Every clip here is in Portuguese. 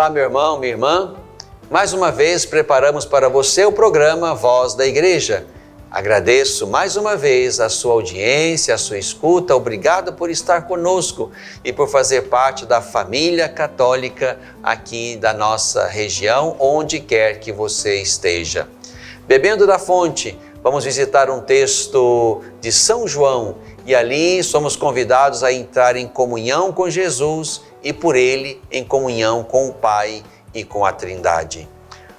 Olá, meu irmão, minha irmã. Mais uma vez preparamos para você o programa Voz da Igreja. Agradeço mais uma vez a sua audiência, a sua escuta. Obrigado por estar conosco e por fazer parte da família católica aqui da nossa região, onde quer que você esteja. Bebendo da fonte, vamos visitar um texto de São João e ali somos convidados a entrar em comunhão com Jesus e por ele em comunhão com o Pai e com a Trindade.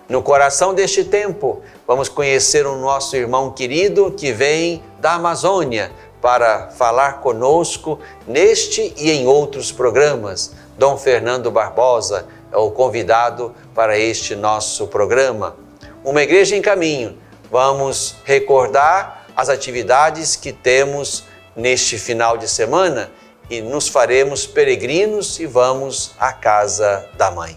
No coração deste tempo, vamos conhecer o nosso irmão querido que vem da Amazônia para falar conosco neste e em outros programas. Dom Fernando Barbosa é o convidado para este nosso programa. Uma Igreja em Caminho. Vamos recordar as atividades que temos neste final de semana e nos faremos peregrinos e vamos à casa da Mãe.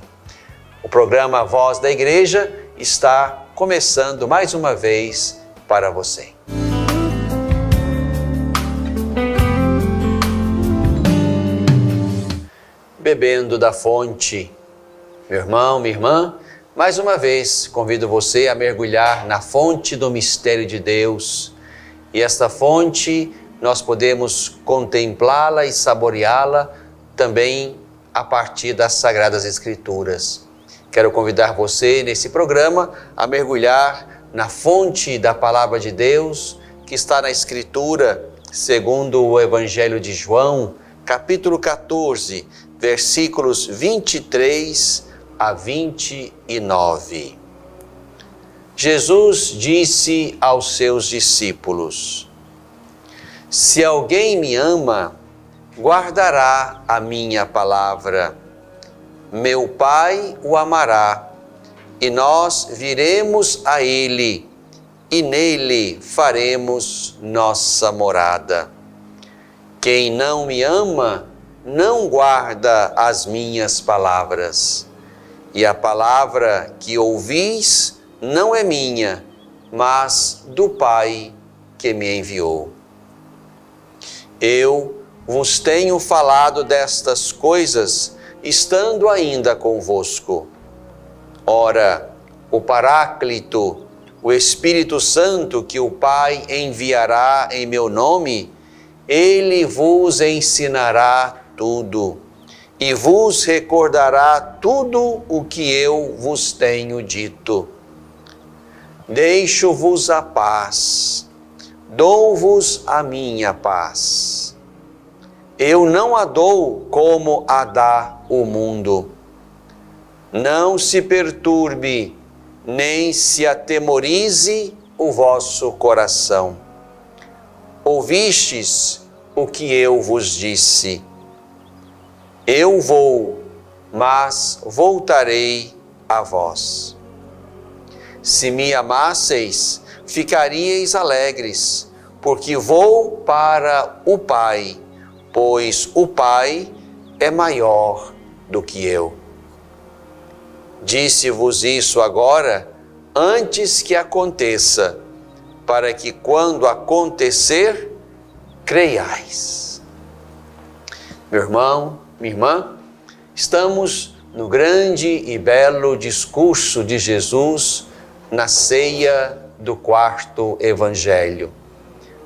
O programa Voz da Igreja está começando mais uma vez para você. Bebendo da fonte, meu irmão, minha irmã, mais uma vez convido você a mergulhar na fonte do mistério de Deus. E esta fonte nós podemos contemplá-la e saboreá-la também a partir das Sagradas Escrituras. Quero convidar você nesse programa a mergulhar na fonte da Palavra de Deus que está na Escritura, segundo o Evangelho de João, capítulo 14, versículos 23 a 29. Jesus disse aos seus discípulos: Se alguém me ama, guardará a minha palavra. Meu Pai o amará, e nós viremos a ele, e nele faremos nossa morada. Quem não me ama, não guarda as minhas palavras. E a palavra que ouvis não é minha, mas do Pai que me enviou. Eu vos tenho falado destas coisas, estando ainda convosco. Ora, o Paráclito, o Espírito Santo que o Pai enviará em meu nome, ele vos ensinará tudo e vos recordará tudo o que eu vos tenho dito. Deixo-vos a paz, dou-vos a minha paz. Eu não a dou como a dá o mundo. Não se perturbe, nem se atemorize o vosso coração. Ouvistes o que eu vos disse. Eu vou, mas voltarei a vós. Se me amasseis, ficaríeis alegres, porque vou para o Pai, pois o Pai é maior do que eu. Disse-vos isso agora, antes que aconteça, para que quando acontecer, creiais. Meu irmão, minha irmã, estamos no grande e belo discurso de Jesus na ceia do quarto Evangelho.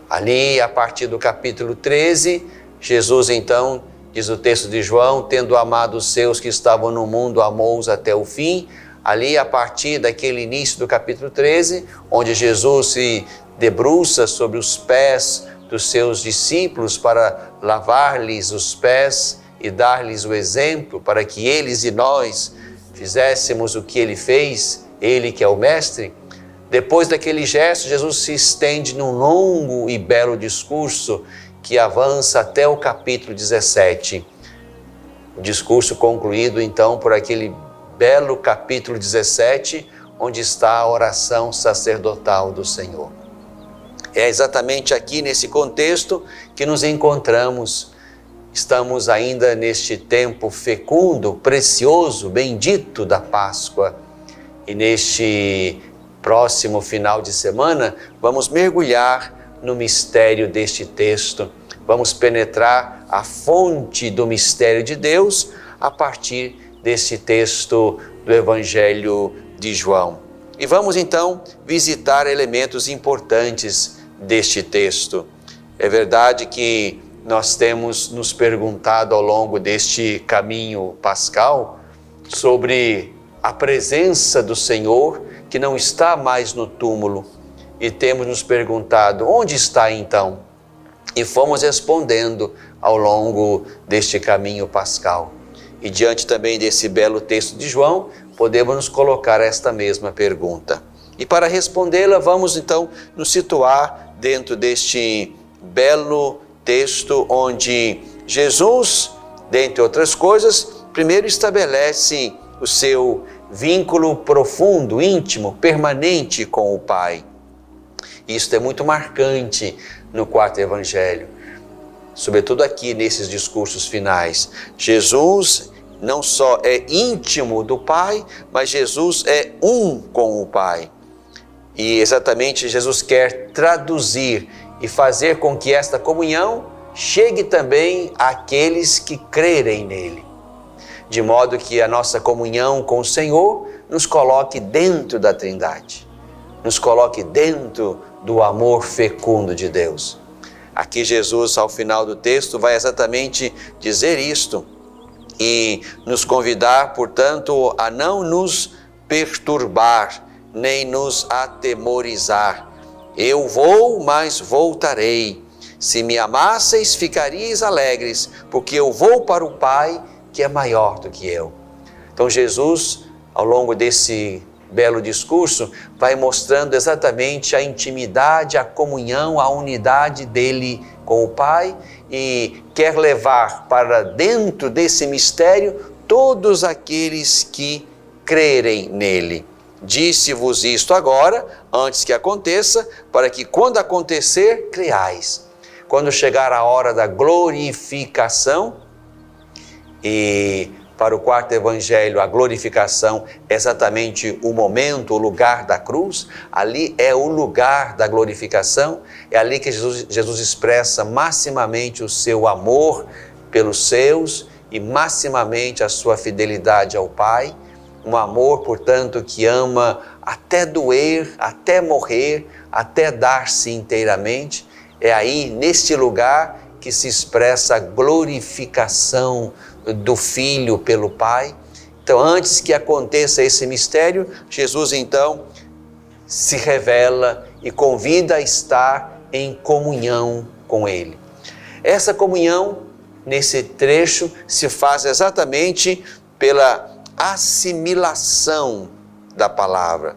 Ali, a partir do capítulo 13, Jesus então, diz o texto de João, tendo amado os seus que estavam no mundo, amou-os até o fim. Ali, a partir daquele início do capítulo 13, onde Jesus se debruça sobre os pés dos seus discípulos para lavar-lhes os pés e dar-lhes o exemplo para que eles e nós fizéssemos o que ele fez, ele que é o mestre. Depois daquele gesto, Jesus se estende num longo e belo discurso que avança até o capítulo 17. O discurso concluído então por aquele belo capítulo 17, onde está a oração sacerdotal do Senhor. É exatamente aqui nesse contexto que nos encontramos. Estamos ainda neste tempo fecundo, precioso, bendito da Páscoa. E neste próximo final de semana, vamos mergulhar no mistério deste texto. Vamos penetrar a fonte do mistério de Deus a partir deste texto do Evangelho de João. E vamos então visitar elementos importantes deste texto. É verdade que nós temos nos perguntado ao longo deste caminho pascal sobre a presença do Senhor que não está mais no túmulo, e temos nos perguntado: onde está então? E fomos respondendo ao longo deste caminho pascal. E diante também desse belo texto de João, podemos nos colocar esta mesma pergunta. E para respondê-la, vamos então nos situar dentro deste belo texto onde Jesus, dentre outras coisas, primeiro estabelece o seu vínculo profundo, íntimo, permanente com o Pai. Isso é muito marcante no quarto evangelho, sobretudo aqui nesses discursos finais. Jesus não só é íntimo do Pai, mas Jesus é um com o Pai. E exatamente Jesus quer traduzir e fazer com que esta comunhão chegue também àqueles que crerem nele. De modo que a nossa comunhão com o Senhor nos coloque dentro da Trindade, nos coloque dentro do amor fecundo de Deus. Aqui Jesus, ao final do texto, vai exatamente dizer isto e nos convidar, portanto, a não nos perturbar, nem nos atemorizar. Eu vou, mas voltarei. Se me amasseis, ficaríeis alegres, porque eu vou para o Pai, que é maior do que eu. Então Jesus, ao longo desse belo discurso, vai mostrando exatamente a intimidade, a comunhão, a unidade dele com o Pai e quer levar para dentro desse mistério todos aqueles que crerem nele. Disse-vos isto agora, antes que aconteça, para que quando acontecer, creiais. Quando chegar a hora da glorificação, e para o quarto evangelho, a glorificação é exatamente o momento, o lugar da cruz. Ali é o lugar da glorificação. É ali que Jesus expressa maximamente o seu amor pelos seus e maximamente a sua fidelidade ao Pai. Um amor, portanto, que ama até doer, até morrer, até dar-se inteiramente. É aí, neste lugar, que se expressa a glorificação do Filho pelo Pai. Então, antes que aconteça esse mistério, Jesus então se revela e convida a estar em comunhão com Ele. Essa comunhão, nesse trecho, se faz exatamente pela assimilação da palavra.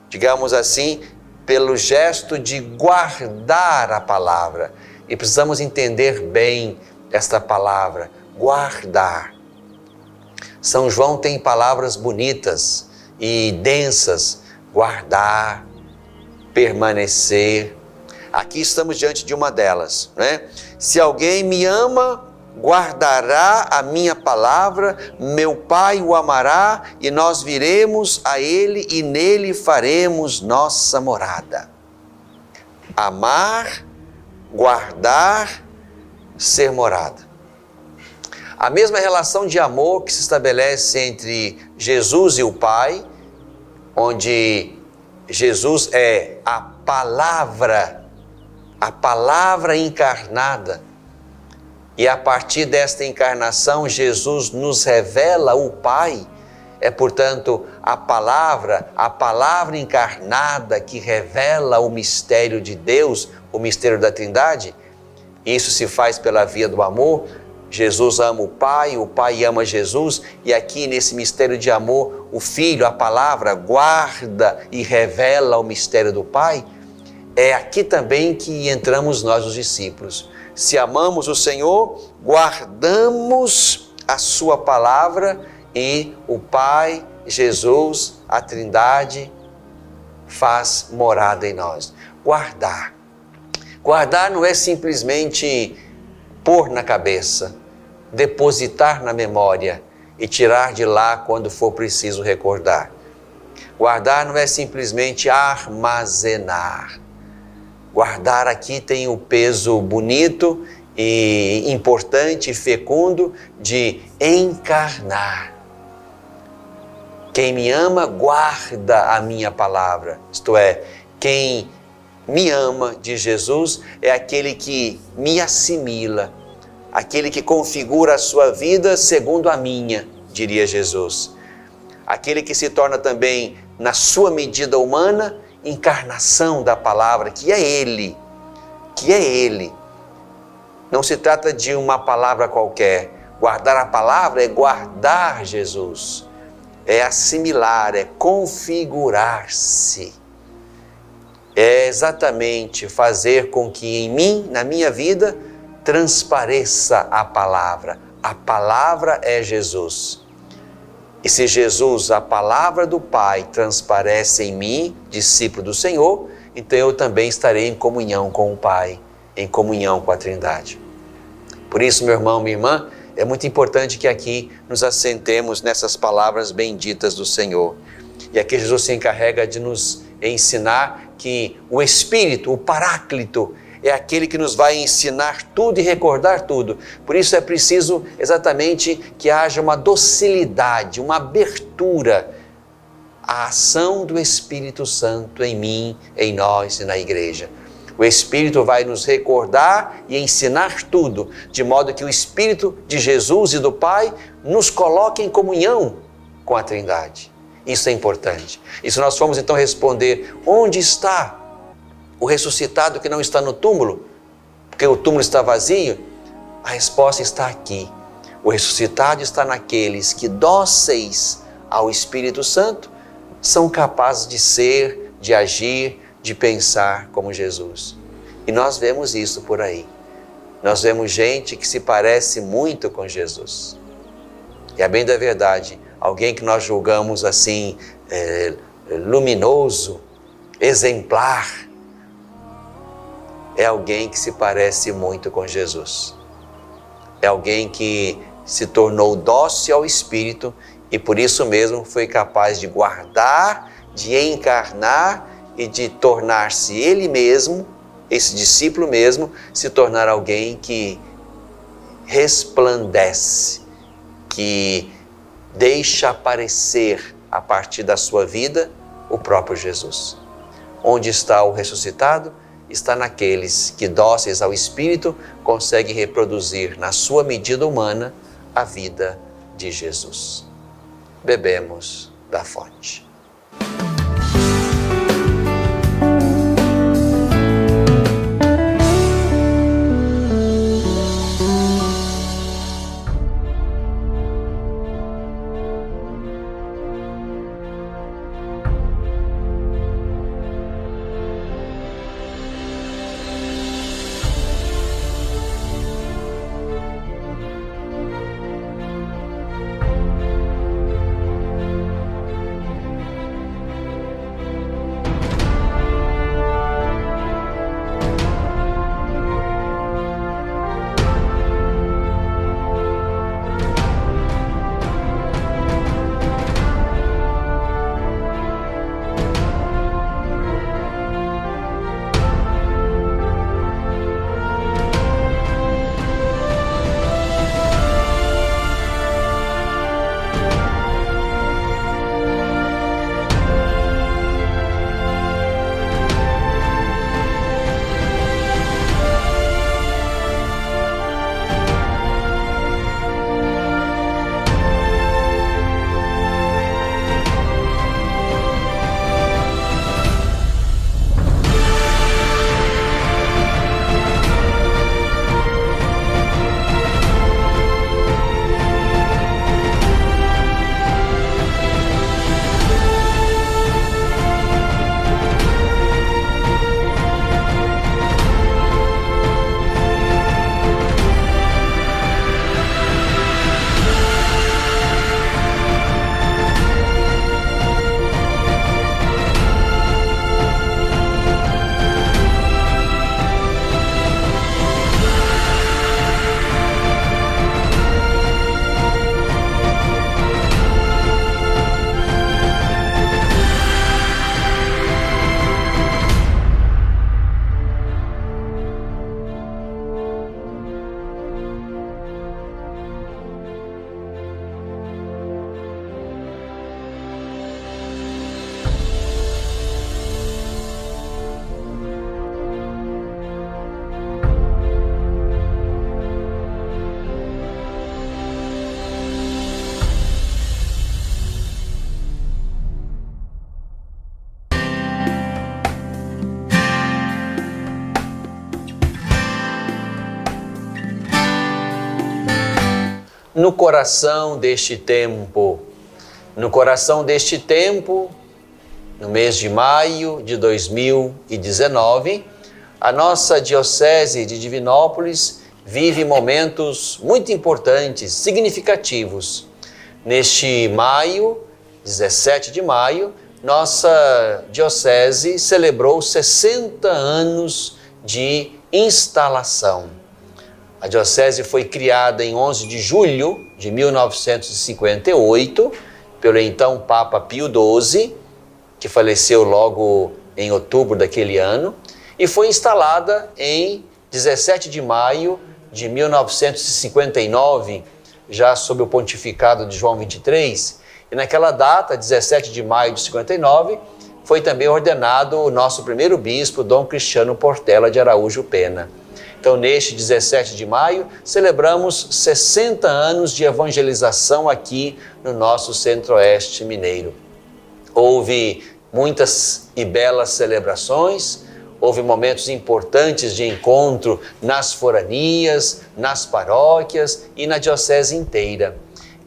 Digamos assim, pelo gesto de guardar a palavra. E precisamos entender bem esta palavra, guardar. São João tem palavras bonitas e densas, guardar, permanecer. Aqui estamos diante de uma delas, né? Se alguém me ama, guardará a minha palavra, meu Pai o amará e nós viremos a ele e nele faremos nossa morada. Amar, guardar, ser morada. A mesma relação de amor que se estabelece entre Jesus e o Pai, onde Jesus é a palavra encarnada, e a partir desta encarnação Jesus nos revela o Pai. É, portanto, a palavra encarnada que revela o mistério de Deus, o mistério da Trindade. Isso se faz pela via do amor. Jesus ama o Pai ama Jesus, e aqui nesse mistério de amor, o Filho, a palavra, guarda e revela o mistério do Pai. É aqui também que entramos nós, os discípulos. Se amamos o Senhor, guardamos a sua palavra e o Pai, Jesus, a Trindade, faz morada em nós. Guardar. Guardar não é simplesmente pôr na cabeça, depositar na memória e tirar de lá quando for preciso recordar. Guardar não é simplesmente armazenar. Guardar aqui tem o peso bonito e importante e fecundo de encarnar. Quem me ama, guarda a minha palavra. Isto é, quem me ama, diz Jesus, é aquele que me assimila, aquele que configura a sua vida segundo a minha, diria Jesus. Aquele que se torna também, na sua medida humana, encarnação da palavra, que é Ele. Não se trata de uma palavra qualquer. Guardar a palavra é guardar Jesus, é assimilar, é configurar-se. É exatamente fazer com que em mim, na minha vida, transpareça a palavra. A palavra é Jesus. E se Jesus, a palavra do Pai, transparece em mim, discípulo do Senhor, então eu também estarei em comunhão com o Pai, em comunhão com a Trindade. Por isso, meu irmão, minha irmã, é muito importante que aqui nos assentemos nessas palavras benditas do Senhor. E aqui Jesus se encarrega de nos ensinar que o Espírito, o Paráclito, é aquele que nos vai ensinar tudo e recordar tudo. Por isso é preciso exatamente que haja uma docilidade, uma abertura à ação do Espírito Santo em mim, em nós e na igreja. O Espírito vai nos recordar e ensinar tudo, de modo que o Espírito de Jesus e do Pai nos coloque em comunhão com a Trindade. Isso é importante. E se nós formos então responder, onde está o ressuscitado que não está no túmulo, porque o túmulo está vazio? A resposta está aqui. O ressuscitado está naqueles que, dóceis ao Espírito Santo, são capazes de ser, de agir, de pensar como Jesus. E nós vemos isso por aí. Nós vemos gente que se parece muito com Jesus. E a bem da verdade, alguém que nós julgamos assim, luminoso, exemplar, é alguém que se parece muito com Jesus. É alguém que se tornou dócil ao Espírito e por isso mesmo foi capaz de guardar, de encarnar e de tornar-se ele mesmo, esse discípulo mesmo, se tornar alguém que resplandece, que deixa aparecer a partir da sua vida o próprio Jesus. Onde está o ressuscitado? Está naqueles que, dóceis ao Espírito, conseguem reproduzir na sua medida humana a vida de Jesus. Bebemos da fonte. no coração deste tempo. No coração deste tempo, no mês de maio de 2019, a nossa Diocese de Divinópolis vive momentos muito importantes, significativos. Neste maio, 17 de maio, nossa Diocese celebrou 60 anos de instalação. A Diocese foi criada em 11 de julho de 1958, pelo então Papa Pio XII, que faleceu logo em outubro daquele ano, e foi instalada em 17 de maio de 1959, já sob o pontificado de João XXIII, e naquela data, 17 de maio de 59, foi também ordenado o nosso primeiro bispo, Dom Cristiano Portela de Araújo Pena. Então, neste 17 de maio, celebramos 60 anos de evangelização aqui no nosso Centro-Oeste mineiro. Houve muitas e belas celebrações, houve momentos importantes de encontro nas foranias, nas paróquias e na diocese inteira.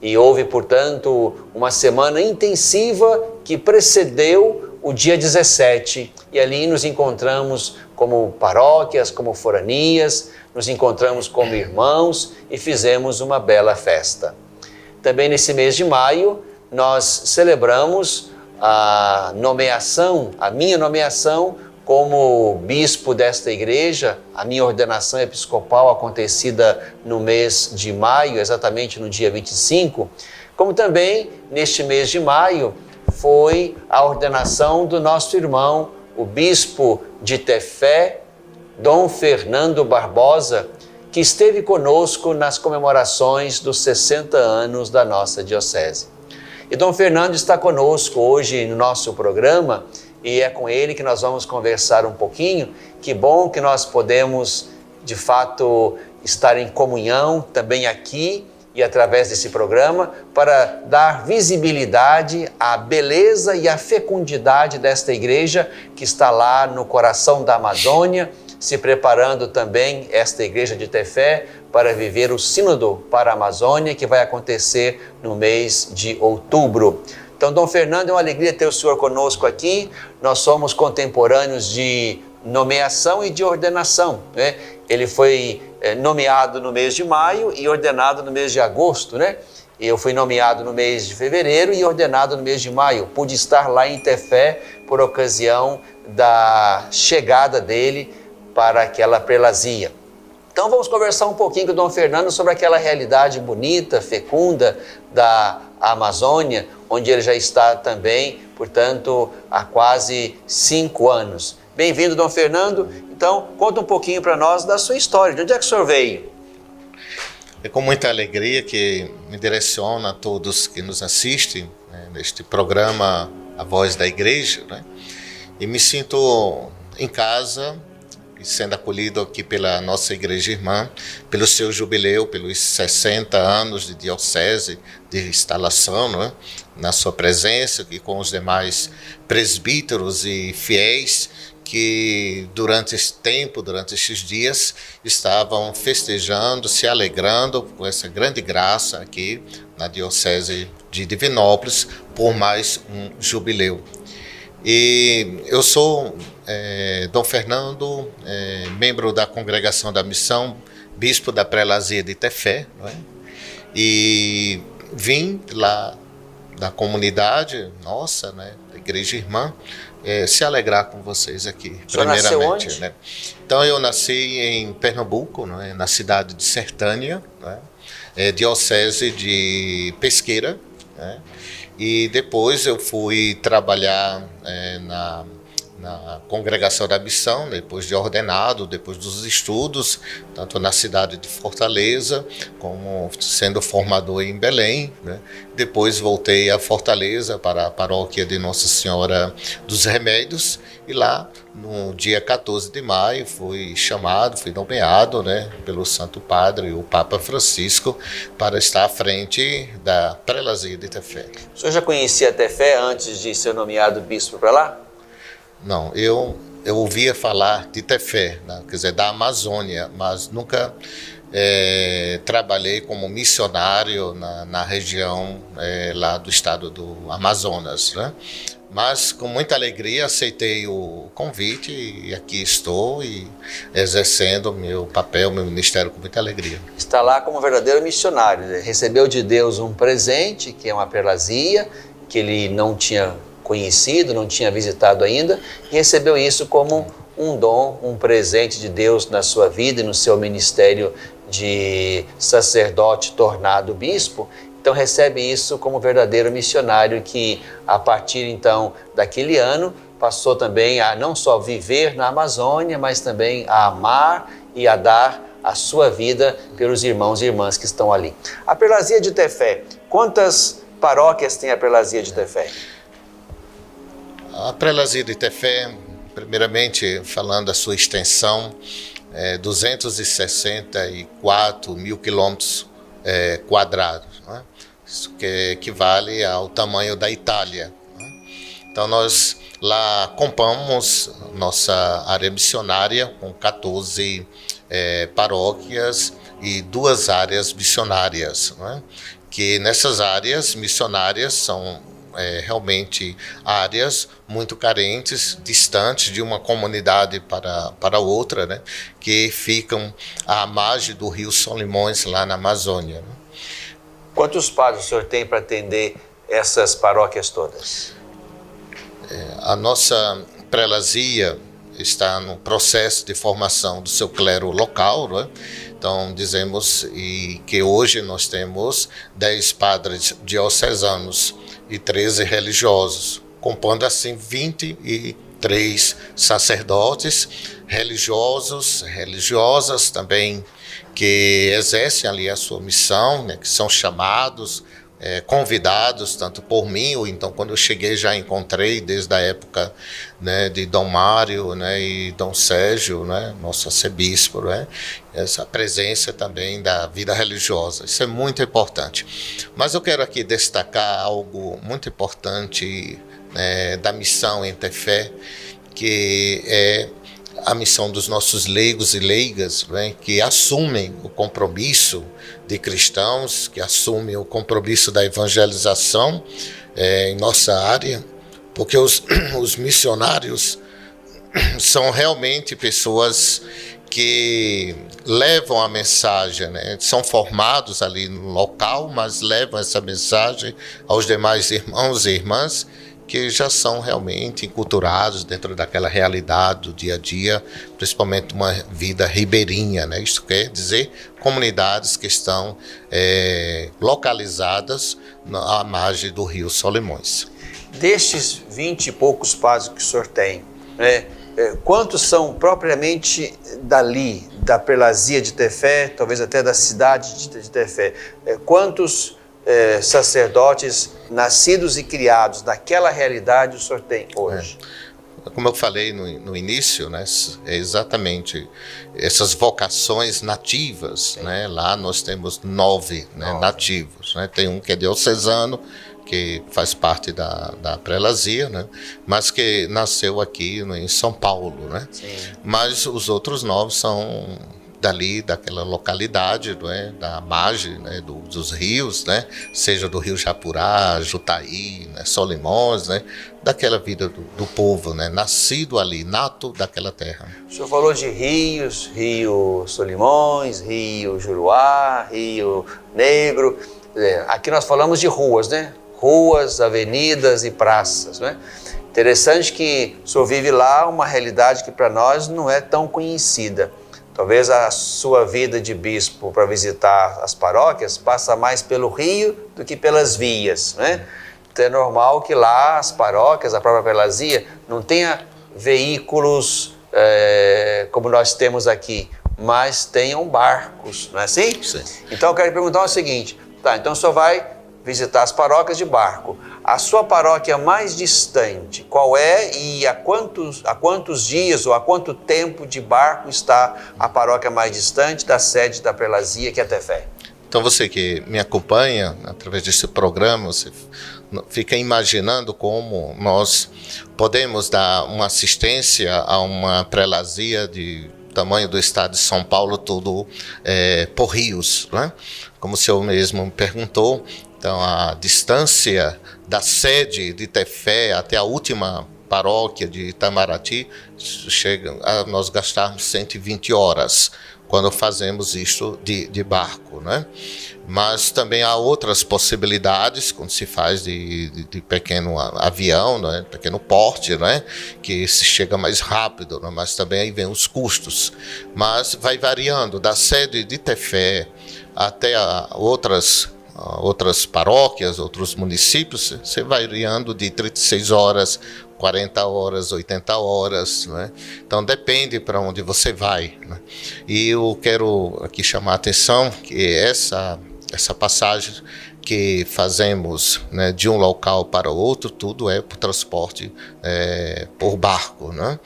E houve, portanto, uma semana intensiva que precedeu o dia 17. E ali nos encontramos como paróquias, como foranias, nos encontramos como irmãos e fizemos uma bela festa. Também nesse mês de maio, nós celebramos a minha nomeação como bispo desta igreja, a minha ordenação episcopal acontecida no mês de maio, exatamente no dia 25, como também neste mês de maio foi a ordenação do nosso irmão, o bispo de Tefé, Dom Fernando Barbosa, que esteve conosco nas comemorações dos 60 anos da nossa diocese. E Dom Fernando está conosco hoje no nosso programa, e é com ele que nós vamos conversar um pouquinho. Que bom que nós podemos, de fato, estar em comunhão também aqui e através desse programa para dar visibilidade à beleza e à fecundidade desta igreja que está lá no coração da Amazônia, se preparando também esta igreja de Tefé para viver o Sínodo para a Amazônia, que vai acontecer no mês de outubro. Então, Dom Fernando, é uma alegria ter o senhor conosco aqui. Nós somos contemporâneos de nomeação e de ordenação, né? Ele foi nomeado no mês de maio e ordenado no mês de agosto, né? Eu fui nomeado no mês de fevereiro e ordenado no mês de maio. Pude estar lá em Tefé por ocasião da chegada dele para aquela prelazia. Então vamos conversar um pouquinho com o Dom Fernando sobre aquela realidade bonita, fecunda da Amazônia, onde ele já está também, portanto, há quase 5 anos. Bem-vindo, Dom Fernando. Então, conta um pouquinho para nós da sua história. De onde é que o senhor veio? É com muita alegria que me direciona a todos que nos assistem, né, neste programa A Voz da Igreja, né? E me sinto em casa, sendo acolhido aqui pela nossa igreja irmã, pelo seu jubileu, pelos 60 anos de diocese, de instalação, né, na sua presença, e com os demais presbíteros e fiéis que durante esse tempo, durante estes dias, estavam festejando, se alegrando com essa grande graça aqui na diocese de Divinópolis por mais um jubileu. E eu sou Dom Fernando, membro da Congregação da Missão, bispo da Prelazia de Tefé, não é? E vim lá da comunidade nossa, né, da Igreja Irmã, se alegrar com vocês aqui, primeiramente. Nasceu onde? Né? Então eu nasci em Pernambuco, não é? Na cidade de Sertânia, não é? Diocese de Pesqueira, né? E depois eu fui trabalhar na Congregação da Missão, depois de ordenado, depois dos estudos, tanto na cidade de Fortaleza, como sendo formador em Belém, né? Depois voltei a Fortaleza para a paróquia de Nossa Senhora dos Remédios, e lá no dia 14 de maio fui nomeado, né, pelo Santo Padre, o Papa Francisco, para estar à frente da Prelazia de Tefé. O senhor já conhecia Tefé antes de ser nomeado bispo para lá? Não, eu ouvia falar de Tefé, né, quer dizer, da Amazônia, mas nunca trabalhei como missionário na região lá do estado do Amazonas, né? Mas com muita alegria aceitei o convite e aqui estou e exercendo meu papel, meu ministério com muita alegria. Está lá como verdadeiro missionário, né? Recebeu de Deus um presente, que é uma perlazia, que ele não tinha conhecido, não tinha visitado ainda, e recebeu isso como um dom, um presente de Deus na sua vida e no seu ministério de sacerdote tornado bispo. Então recebe isso como verdadeiro missionário que, a partir então daquele ano, passou também a não só viver na Amazônia, mas também a amar e a dar a sua vida pelos irmãos e irmãs que estão ali. A Perlazia de Tefé, quantas paróquias tem a Perlazia de Tefé? A Perlazia de Tefé, primeiramente falando da sua extensão, 264 mil quilômetros quadrados, né? Isso que equivale ao tamanho da Itália, né? Então nós lá compomos nossa área missionária com 14 paróquias e 2 áreas missionárias, né? Que nessas áreas missionárias são realmente áreas muito carentes, distantes de uma comunidade para outra, né? Que ficam à margem do rio Solimões, lá na Amazônia, né? Quantos padres o senhor tem para atender essas paróquias todas? A nossa prelazia está no processo de formação do seu clero local, né? Então dizemos que hoje nós temos 10 padres diocesanos e 13 religiosos, compondo assim 23 sacerdotes religiosos, religiosas também, que exercem ali a sua missão, né, que são chamados, convidados, tanto por mim, ou então quando eu cheguei já encontrei desde a época, né, de Dom Mário, né, e Dom Sérgio, né, nosso arcebispo, né, essa presença também da vida religiosa. Isso é muito importante. Mas eu quero aqui destacar algo muito importante, né, da missão em Tefé, que é a missão dos nossos leigos e leigas, né, que assumem o compromisso de cristãos, que assumem o compromisso da evangelização em nossa área, porque os missionários são realmente pessoas que levam a mensagem, né? São formados ali no local, mas levam essa mensagem aos demais irmãos e irmãs que já são realmente enculturados dentro daquela realidade do dia a dia, principalmente uma vida ribeirinha, né? Isto quer dizer comunidades que estão localizadas à margem do rio Solimões. Destes 20 e poucos padres que o senhor tem, né, quantos são propriamente dali, da Perlazia de Tefé, talvez até da cidade de Tefé? Quantos sacerdotes nascidos e criados naquela realidade o senhor tem hoje? Como eu falei no início, né, é exatamente essas vocações nativas, né? Lá nós temos 9, né, nativos, né? Tem um que é diocesano, que faz parte da Prelazia, né? Mas que nasceu aqui em São Paulo, né? Sim. Mas os outros 9 são dali, daquela localidade, né, da margem, né, dos rios, né, seja do rio Japurá, Jutaí, né, Solimões, né, daquela vida do povo, né, nascido ali, nato daquela terra. O senhor falou de rios, Rio Solimões, Rio Juruá, Rio Negro. Aqui nós falamos de ruas, né? Ruas, avenidas e praças, né? Interessante que o senhor vive lá uma realidade que para nós não é tão conhecida. Talvez a sua vida de bispo para visitar as paróquias passa mais pelo rio do que pelas vias, né? Então é normal que lá as paróquias, a própria Perlazia, não tenha veículos como nós temos aqui, mas tenham barcos, não é assim? Sim. Então eu quero perguntar o seguinte, então o senhor vai visitar as paróquias de barco. A sua paróquia mais distante, qual é e há quantos dias ou há quanto tempo de barco está a paróquia mais distante da sede da Perlazia, que é Tefé? Então você que me acompanha através desse programa, você fica imaginando como nós podemos dar uma assistência a uma prelazia de tamanho do estado de São Paulo, tudo por rios, né? Como o senhor mesmo me perguntou, então a distância da sede de Tefé até a última paróquia de Itamaraty chega a nós gastarmos 120 horas quando fazemos isto de barco, né? Mas também há outras possibilidades quando se faz de pequeno avião, né? Pequeno porte, né? Que se chega mais rápido, né? Mas também aí vem os custos. Mas vai variando da sede de Tefé até outras paróquias, outros municípios, você vai variando de 36 horas, 40 horas, 80 horas, né? Então depende para onde você vai, né? E eu quero aqui chamar a atenção que essa passagem que fazemos, né, de um local para o outro, tudo é por transporte por barco, né?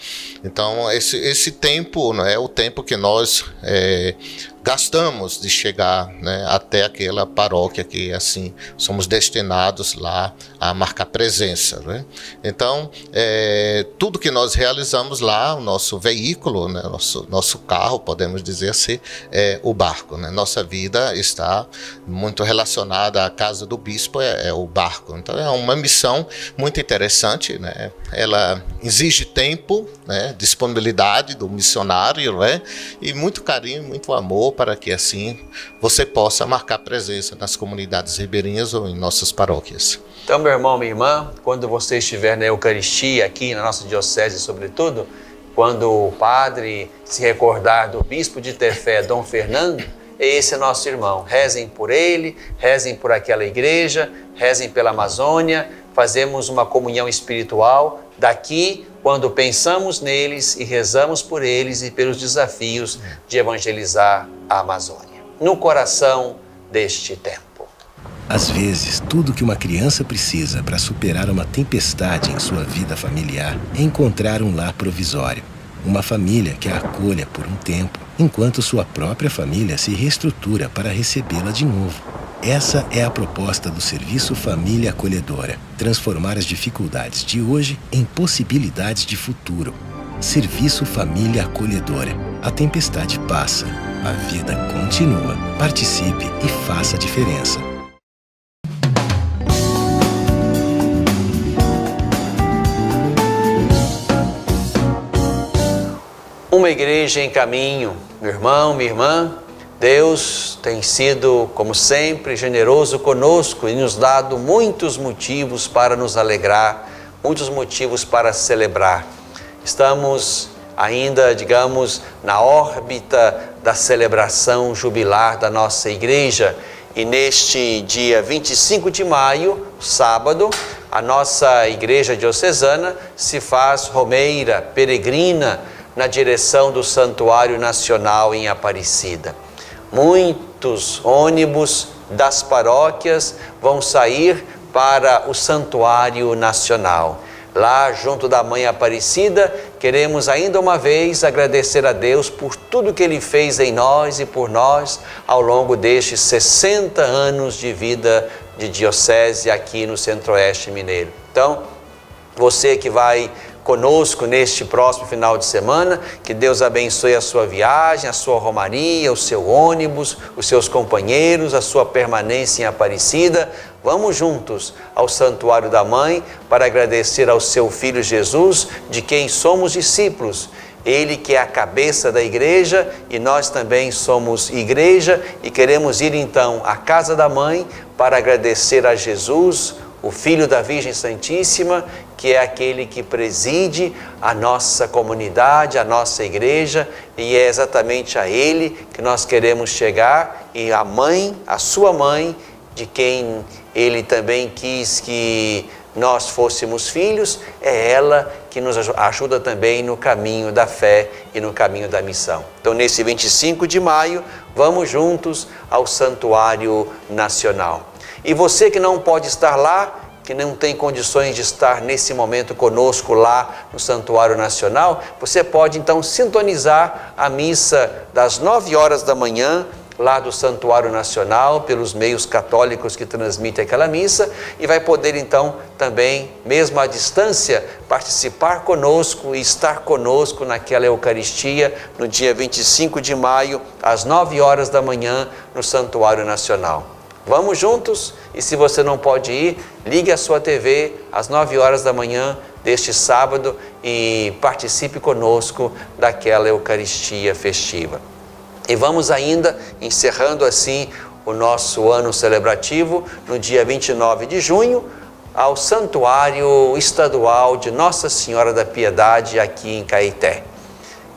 Então esse tempo, né, é o tempo que nós gastamos de chegar, né, até aquela paróquia que assim somos destinados lá a marcar presença, né? Então tudo que nós realizamos lá, o nosso veículo, né, nosso carro, podemos dizer assim, é o barco, né? Nossa vida está muito relacionada à casa do bispo, é o barco. Então é uma missão muito interessante, né? Ela exige tempo, né, disponibilidade do missionário, né, e muito carinho, muito amor para que assim você possa marcar presença nas comunidades ribeirinhas ou em nossas paróquias. Então, meu irmão, minha irmã, quando você estiver na Eucaristia aqui na nossa diocese, sobretudo, quando o padre se recordar do bispo de Tefé, Dom Fernando, esse é nosso irmão. Rezem por ele, rezem por aquela igreja, rezem pela Amazônia, fazemos uma comunhão espiritual daqui, quando pensamos neles e rezamos por eles e pelos desafios de evangelizar a Amazônia, no coração deste tempo. Às vezes, tudo que uma criança precisa para superar uma tempestade em sua vida familiar é encontrar um lar provisório. Uma família que a acolha por um tempo, enquanto sua própria família se reestrutura para recebê-la de novo. Essa é a proposta do Serviço Família Acolhedora. Transformar as dificuldades de hoje em possibilidades de futuro. Serviço Família Acolhedora. A tempestade passa, a vida continua. Participe e faça a diferença. Uma igreja em caminho, meu irmão, minha irmã. Deus tem sido, como sempre, generoso conosco e nos dado muitos motivos para nos alegrar, muitos motivos para celebrar. Estamos ainda, digamos, na órbita da celebração jubilar da nossa igreja. E neste dia 25 de maio, sábado, a nossa igreja diocesana se faz romeira, peregrina, na direção do Santuário Nacional em Aparecida. Muitos ônibus das paróquias vão sair para o Santuário Nacional. Lá, junto da Mãe Aparecida, queremos ainda uma vez agradecer a Deus por tudo que Ele fez em nós e por nós ao longo destes 60 anos de vida de diocese aqui no Centro-Oeste Mineiro. Então, você que vai conosco neste próximo final de semana, que Deus abençoe a sua viagem, a sua romaria, o seu ônibus, os seus companheiros, a sua permanência em Aparecida. Vamos juntos ao Santuário da Mãe para agradecer ao seu Filho Jesus, de quem somos discípulos. Ele que é a cabeça da igreja e nós também somos igreja e queremos ir então à casa da Mãe para agradecer a Jesus, o Filho da Virgem Santíssima, que é aquele que preside a nossa comunidade, a nossa igreja, e é exatamente a Ele que nós queremos chegar, e a Mãe, a sua Mãe, de quem Ele também quis que nós fôssemos filhos, é ela que nos ajuda também no caminho da fé e no caminho da missão. Então, nesse 25 de maio, vamos juntos ao Santuário Nacional. E você que não pode estar lá, que não tem condições de estar nesse momento conosco lá no Santuário Nacional, você pode então sintonizar a missa das 9 horas da manhã, lá do Santuário Nacional, pelos meios católicos que transmitem aquela missa, e vai poder então também, mesmo à distância, participar conosco e estar conosco naquela Eucaristia no dia 25 de maio, às 9 horas da manhã, no Santuário Nacional. Vamos juntos? E se você não pode ir, ligue a sua TV às 9 horas da manhã deste sábado e participe conosco daquela Eucaristia festiva. E vamos ainda, encerrando assim o nosso ano celebrativo, no dia 29 de junho, ao Santuário Estadual de Nossa Senhora da Piedade, aqui em Caeté.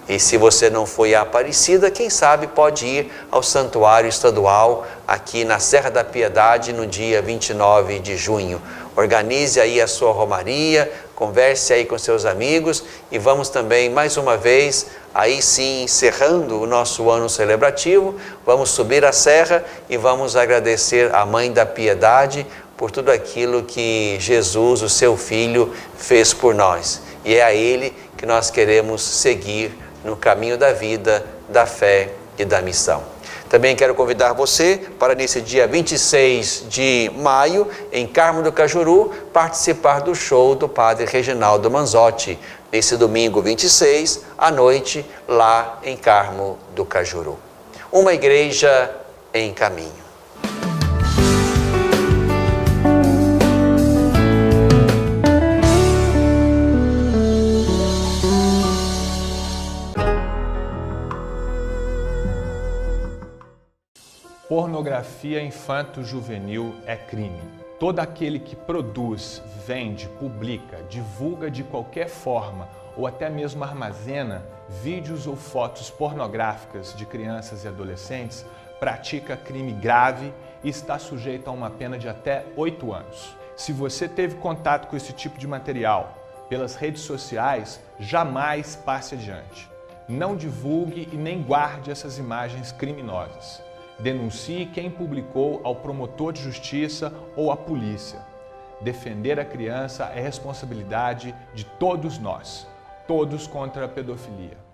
E se você não foi à Aparecida, quem sabe pode ir ao Santuário Estadual, aqui na Serra da Piedade, no dia 29 de junho. Organize aí a sua romaria, converse aí com seus amigos e vamos também, mais uma vez, aí sim, encerrando o nosso ano celebrativo, vamos subir a serra e vamos agradecer à Mãe da Piedade por tudo aquilo que Jesus, o seu Filho, fez por nós. E é a Ele que nós queremos seguir no caminho da vida, da fé e da missão. Também quero convidar você para nesse dia 26 de maio, em Carmo do Cajuru, participar do show do Padre Reginaldo Manzotti, nesse domingo 26, à noite, lá em Carmo do Cajuru. Uma igreja em caminho. Pornografia infanto-juvenil é crime. Todo aquele que produz, vende, publica, divulga de qualquer forma ou até mesmo armazena vídeos ou fotos pornográficas de crianças e adolescentes pratica crime grave e está sujeito a uma pena de até 8 anos. Se você teve contato com esse tipo de material pelas redes sociais, jamais passe adiante. Não divulgue e nem guarde essas imagens criminosas. Denuncie quem publicou ao promotor de justiça ou à polícia. Defender a criança é responsabilidade de todos nós, todos contra a pedofilia.